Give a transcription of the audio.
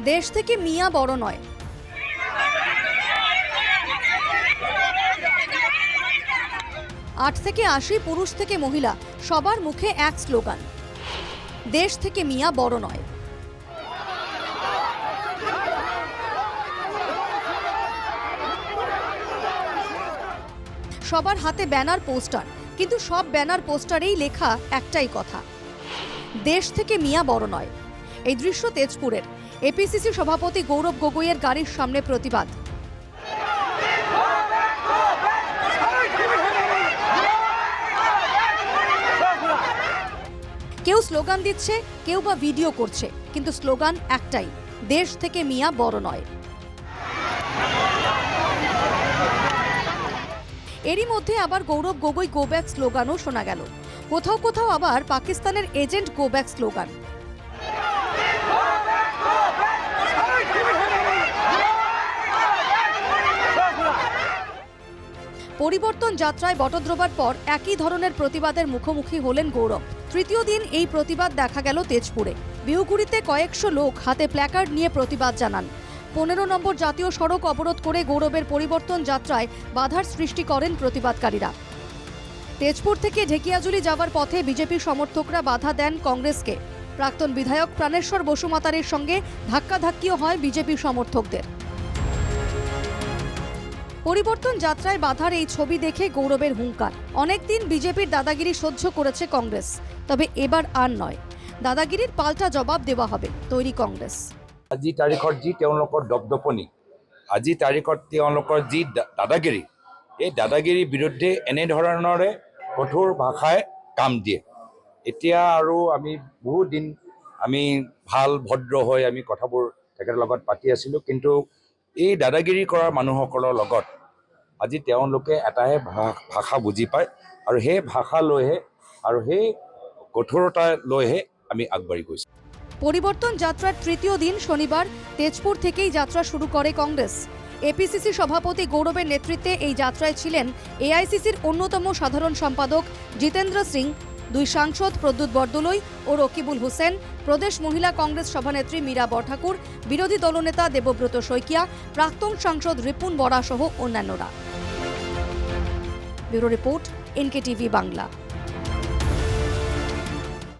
দেশ থেকে মিয়া বড় নয়। আট থেকে ৮০ পুরুষ থেকে মহিলা সবার মুখে এক স্লোগান, দেশ থেকে মিয়া বড় নয়। সবার হাতে ব্যানার পোস্টার, কিন্তু সব ব্যানার পোস্টারেই লেখা একটাই কথা, দেশ থেকে মিয়া বড় নয়। এই দৃশ্য তেজপুরের। এপিসিসি সভাপতি গৌরব গগৈয়ের গাড়ির সামনে প্রতিবাদ। কেউ স্লোগান দিচ্ছে, কেউ বা ভিডিও করছে, কিন্তু স্লোগান একটাই, দেশ থেকে মিয়া বড় নয়। এরই মধ্যে আবার গৌরব গগৈ গো ব্যাক স্লোগানও শোনা গেল। কোথাও কোথাও আবার পাকিস্তানের এজেন্ট গো ব্যাক স্লোগান। পরিবর্তন যাত্রায় বটদ্রবার পর একই ধরনের প্রতিবাদের মুখোমুখি হলেন গৌরব। তৃতীয় দিন এই প্রতিবাদ দেখা গেল তেজপুরে। বিহুগুড়িতে কয়েকশো লোক হাতে প্ল্যাকার্ড নিয়ে প্রতিবাদ জানান। ১৫ নম্বর জাতীয় সড়ক অবরোধ করে গৌরবের পরিবর্তন যাত্রায় বাধার সৃষ্টি করেন প্রতিবাদকারীরা। তেজপুর থেকে ঢেকিয়াজুলি যাওয়ার পথে বিজেপির সমর্থকরা বাধা দেন কংগ্রেসকে। প্রাক্তন বিধায়ক প্রাণেশ্বর বসুমাতারের সঙ্গে ধাক্কাধাক্কিও হয় বিজেপি সমর্থকদের। পরিবর্তন যাত্রায় বাধার এই ছবি দেখে গৌরবের হুঙ্কার। অনেকদিন বিজেপির দাদাগিরি সহ্য করেছে কংগ্রেস, তবে এবার আর নয়। দাদাগিরির পাল্টা জবাব দেওয়া হবে, তৈরি কংগ্রেস। আজি তাৰিখত যি তেওঁলোকৰ দপদপনি, আজি তাৰিখত তেওঁলোকৰ যি দাদাগিৰি, এই দাদাগিৰিৰ বিৰুদ্ধে এনেধৰণৰে কঠোৰ ভাষাই কাম দিয়ে। এতিয়া আৰু আমি বহুত দিন আমি ভাল ভদ্ৰ হৈ আমি কথাবোৰ তেখেতৰ লগত পাতি আছিলোঁ, কিন্তু এই দাদাগিৰি কৰা মানুহসকলৰ লগত আজি তেওঁলোকে এটাহে ভাষা বুজি পায়, আৰু সেই ভাষা লৈহে আৰু সেই কঠোৰতা লৈহে আমি আগবাঢ়ি গৈছোঁ। পরিবর্তন যাত্রার তৃতীয় দিন শনিবার তেজপুর থেকেই যাত্রা শুরু করে কংগ্রেস। এপিসিসি সভাপতি গৌরবের নেতৃত্বে এই যাত্রায় ছিলেন এআইসিসির অন্যতম সাধারণ সম্পাদক জিতেন্দ্র সিং, দুই সাংসদ প্রদ্যুৎ বরদলৈ ও রকিবুল হোসেন, প্রদেশ মহিলা কংগ্রেস সভানেত্রী মীরা বরঠাকুর, বিরোধী দলনেতা দেবব্রত শইকিয়া, প্রাক্তন সাংসদ রিপুন বরা সহ অন্যান্যরা। Bureau report, NKTV Bangla.